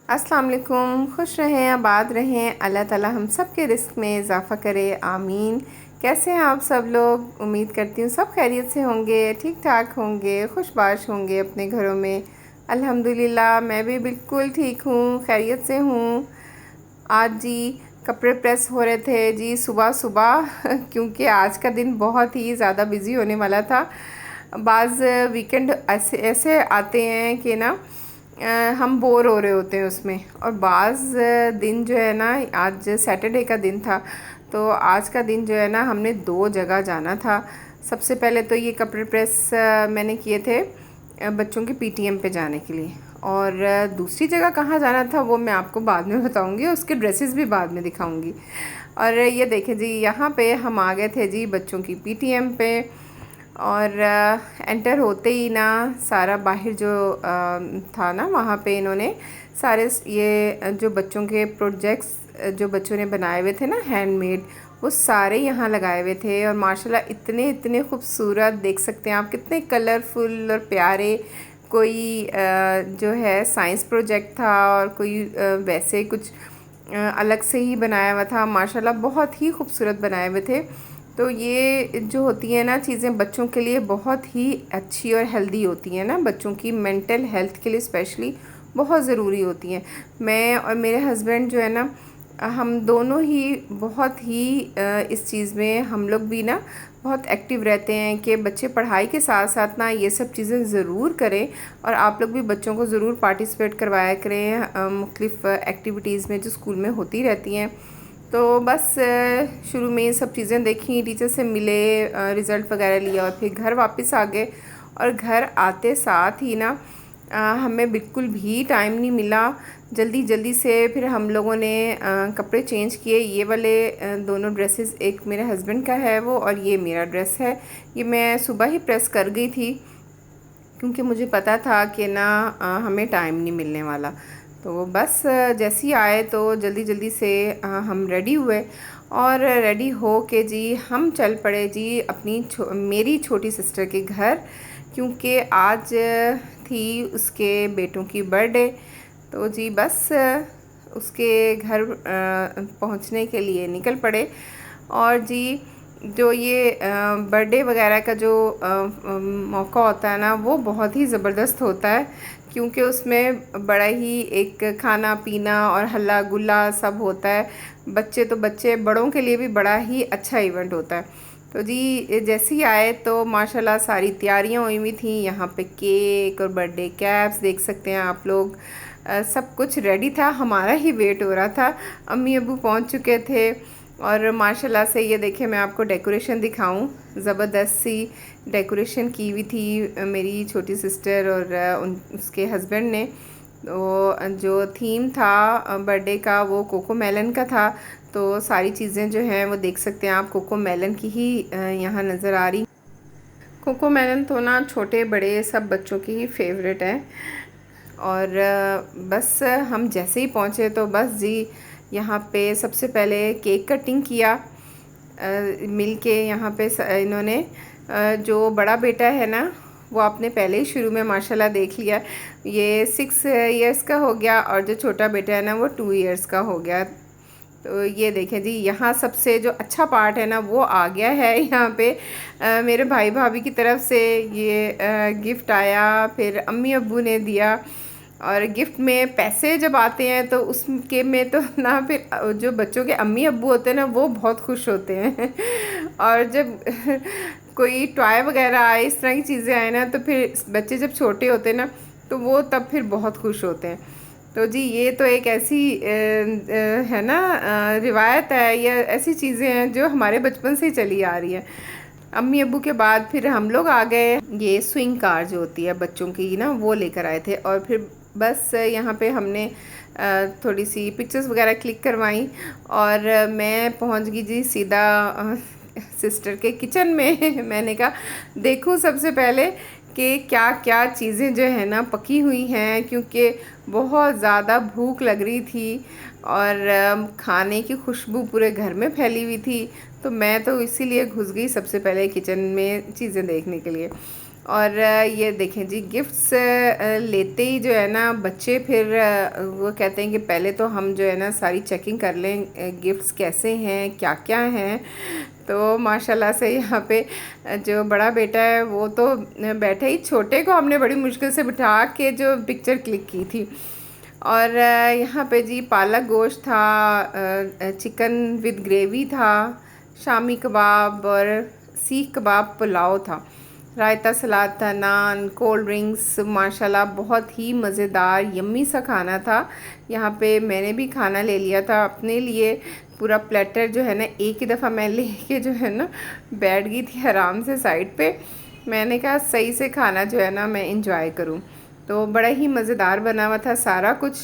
अस्सलाम वालेकुम। खुश रहें, आबाद रहें, अल्लाह ताला हम सब के रिस्क में इजाफ़ा करे, आमीन। कैसे हैं आप सब लोग? उम्मीद करती हूँ सब खैरियत से होंगे, ठीक ठाक होंगे, खुशबाश होंगे अपने घरों में। अल्हम्दुलिल्लाह मैं भी बिल्कुल ठीक हूँ, खैरियत से हूँ। आज जी कपड़े प्रेस हो रहे थे जी सुबह सुबह क्योंकि आज का दिन बहुत ही ज़्यादा बिज़ी होने वाला था। बाज़ वीकेंड ऐसे ऐसे आते हैं कि ना हम बोर हो रहे होते हैं उसमें। और बाज़ दिन जो है ना, आज सैटरडे का दिन था, तो आज का दिन जो है ना हमने दो जगह जाना था। सबसे पहले तो ये कपड़े प्रेस मैंने किए थे बच्चों के पीटीएम पे जाने के लिए, और दूसरी जगह कहाँ जाना था वो मैं आपको बाद में बताऊंगी, उसके ड्रेसेस भी बाद में दिखाऊंगी। और ये देखें जी, यहाँ पे हम आ गए थे जी बच्चों की पीटीएम पे। और एंटर होते ही ना सारा बाहर जो था ना, वहाँ पे इन्होंने सारे ये जो बच्चों के प्रोजेक्ट्स जो बच्चों ने बनाए हुए थे ना, हैंडमेड, वो सारे यहाँ लगाए हुए थे। और माशाल्लाह इतने इतने खूबसूरत, देख सकते हैं आप, कितने कलरफुल और प्यारे। कोई जो है साइंस प्रोजेक्ट था, और कोई वैसे कुछ अलग से ही बनाया हुआ था। माशाल्लाह बहुत ही खूबसूरत बनाए हुए थे। तो ये जो होती है ना चीज़ें, बच्चों के लिए बहुत ही अच्छी और हेल्दी होती हैं ना, बच्चों की मेंटल हेल्थ के लिए स्पेशली बहुत ज़रूरी होती हैं। मैं और मेरे हस्बैंड जो है ना, हम दोनों ही बहुत ही इस चीज़ में हम लोग भी ना बहुत एक्टिव रहते हैं कि बच्चे पढ़ाई के साथ साथ ना ये सब चीज़ें ज़रूर करें। और आप लोग भी बच्चों को ज़रूर पार्टिसिपेट करवाया करें मुख्तलिफ़ एक्टिविटीज़ में जो स्कूल में होती रहती हैं। तो बस शुरू में ये सब चीज़ें देखी, टीचर से मिले, रिज़ल्ट वगैरह लिया, और फिर घर वापस आ गए। और घर आते साथ ही ना हमें बिल्कुल भी टाइम नहीं मिला। जल्दी जल्दी से फिर हम लोगों ने कपड़े चेंज किए। ये वाले दोनों ड्रेसेस, एक मेरे हस्बैंड का है वो, और ये मेरा ड्रेस है। ये मैं सुबह ही प्रेस कर गई थी क्योंकि मुझे पता था कि ना हमें टाइम नहीं मिलने वाला। तो बस जैसे ही आए तो जल्दी जल्दी से हम रेडी हुए, और रेडी हो के जी हम चल पड़े जी अपनी मेरी छोटी सिस्टर के घर, क्योंकि आज थी उसके बेटों की बर्थडे। तो जी बस उसके घर पहुंचने के लिए निकल पड़े। और जी जो ये बर्थडे वगैरह का जो मौका होता है ना, वो बहुत ही ज़बरदस्त होता है, क्योंकि उसमें बड़ा ही एक खाना पीना और हल्ला गुल्ला सब होता है। बच्चे तो बच्चे, बड़ों के लिए भी बड़ा ही अच्छा इवेंट होता है। तो जी जैसे ही आए तो माशाल्लाह सारी तैयारियां हुई हुई थी। यहाँ पे केक और बर्थडे कैप्स देख सकते हैं आप लोग, सब कुछ रेडी था, हमारा ही वेट हो रहा था। अम्मी अब्बू पहुँच चुके थे, और माशाल्लाह से ये देखिए, मैं आपको डेकोरेशन दिखाऊं, ज़बरदस्त सी डेकोरेशन की हुई थी मेरी छोटी सिस्टर और उसके हस्बैंड ने। तो जो थीम था बर्थडे का वो कोको मेलन का था। तो सारी चीज़ें जो हैं वो देख सकते हैं आप, कोको मेलन की ही यहाँ नज़र आ रही। कोको मेलन तो ना छोटे बड़े सब बच्चों की ही फेवरेट है। और बस हम जैसे ही पहुँचे तो बस जी यहाँ पे सबसे पहले केक कटिंग किया। मिल के यहाँ पे इन्होंने जो बड़ा बेटा है ना, वो आपने पहले ही शुरू में माशाल्लाह देख लिया, ये 6 इयर्स का हो गया, और जो छोटा बेटा है ना वो 2 इयर्स का हो गया। तो ये देखें जी, यहाँ सबसे जो अच्छा पार्ट है ना वो आ गया है। यहाँ पे मेरे भाई भाभी की तरफ से ये गिफ्ट आया, फिर अम्मी अब्बू ने दिया। और गिफ्ट में पैसे जब आते हैं तो उसके में तो ना, फिर जो बच्चों के अम्मी अब्बू होते हैं ना वो बहुत खुश होते हैं। और जब कोई टॉय वगैरह आए, इस तरह की चीज़ें आए ना, तो फिर बच्चे जब छोटे होते हैं ना तो वो तब फिर बहुत खुश होते हैं। तो जी ये तो एक ऐसी है ना रिवायत है, या ऐसी चीज़ें हैं जो हमारे बचपन से ही चली आ रही है। अम्मी अब्बू के बाद फिर हम लोग आ गए, ये स्विंग कार जो होती है बच्चों की ना, वो लेकर आए थे। और फिर बस यहाँ पे हमने थोड़ी सी पिक्चर्स वगैरह क्लिक करवाई, और मैं पहुँच गई जी सीधा सिस्टर के किचन में। मैंने कहा देखूँ सबसे पहले कि क्या क्या चीज़ें जो है ना पकी हुई हैं, क्योंकि बहुत ज़्यादा भूख लग रही थी, और खाने की खुशबू पूरे घर में फैली हुई थी। तो मैं तो इसीलिए घुस गई सबसे पहले किचन में चीज़ें देखने के लिए। और ये देखें जी, गिफ्ट्स लेते ही जो है ना बच्चे फिर वो कहते हैं कि पहले तो हम जो है ना सारी चेकिंग कर लें गिफ्ट्स कैसे हैं, क्या क्या हैं। तो माशाल्लाह से यहाँ पे जो बड़ा बेटा है वो तो बैठे ही, छोटे को हमने बड़ी मुश्किल से बिठा के जो पिक्चर क्लिक की थी। और यहाँ पे जी पालक गोश्त था, चिकन विद ग्रेवी था, शामी कबाब और सीख कबाब पुलाव था, रायता सलाद था, नान, कोल्ड ड्रिंक्स। माशाल्लाह बहुत ही मज़ेदार यम्मी सा खाना था। यहाँ पे मैंने भी खाना ले लिया था अपने लिए, पूरा प्लेटर जो है ना एक ही दफ़ा मैं लेके जो है ना बैठ गई थी आराम से साइड पे। मैंने कहा सही से खाना जो है ना मैं इंजॉय करूँ। तो बड़ा ही मज़ेदार बना हुआ था सारा कुछ।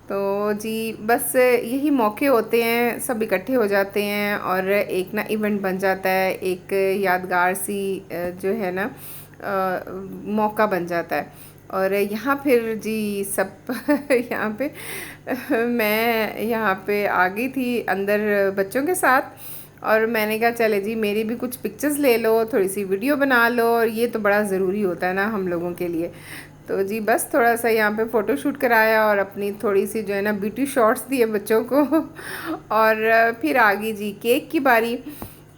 तो जी बस यही मौके होते हैं, सब इकट्ठे हो जाते हैं और एक ना इवेंट बन जाता है, एक यादगार सी जो है ना मौका बन जाता है। और यहाँ फिर जी सब यहाँ पे मैं यहाँ पे आ गई थी अंदर बच्चों के साथ, और मैंने कहा चले जी मेरी भी कुछ पिक्चर्स ले लो, थोड़ी सी वीडियो बना लो, और ये तो बड़ा ज़रूरी होता है ना हम लोगों के लिए। तो जी बस थोड़ा सा यहाँ पे फ़ोटो शूट कराया और अपनी थोड़ी सी जो है ना ब्यूटी शॉट्स दिए बच्चों को और फिर आ गई जी केक की बारी।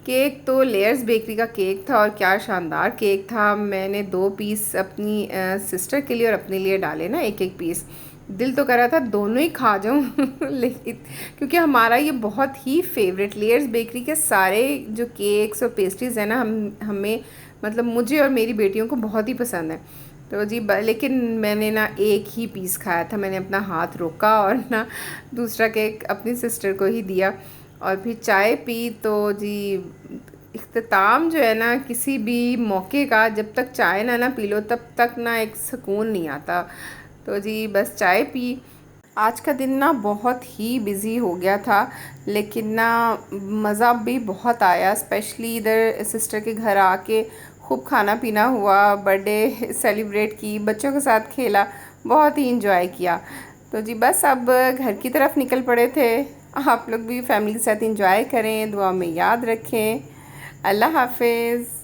केक तो लेयर्स बेकरी का केक था और क्या शानदार केक था। मैंने 2 पीस अपनी सिस्टर के लिए और अपने लिए डाले ना, एक एक पीस। दिल तो कर रहा था दोनों ही खा जाऊं लेकिन क्योंकि हमारा ये बहुत ही फेवरेट लेयर्स बेकरी के सारे जो केक्स और पेस्ट्रीज़ हैं ना हमें मतलब मुझे और मेरी बेटियों को बहुत ही पसंद है। तो जी लेकिन मैंने ना एक ही पीस खाया था, मैंने अपना हाथ रोका और ना दूसरा केक अपनी सिस्टर को ही दिया और फिर चाय पी। तो जी इख्तिताम जो है ना किसी भी मौके का, जब तक चाय ना पी लो तब तक ना एक सुकून नहीं आता। तो जी बस चाय पी। आज का दिन ना बहुत ही बिज़ी हो गया था, लेकिन ना मज़ा भी बहुत आया, स्पेशली इधर सिस्टर के घर आके खूब खाना पीना हुआ, बर्थडे सेलिब्रेट की, बच्चों के साथ खेला, बहुत ही इंजॉय किया। तो जी बस अब घर की तरफ निकल पड़े थे। आप लोग भी फैमिली के साथ इंजॉय करें, दुआ में याद रखें। अल्लाह हाफिज़।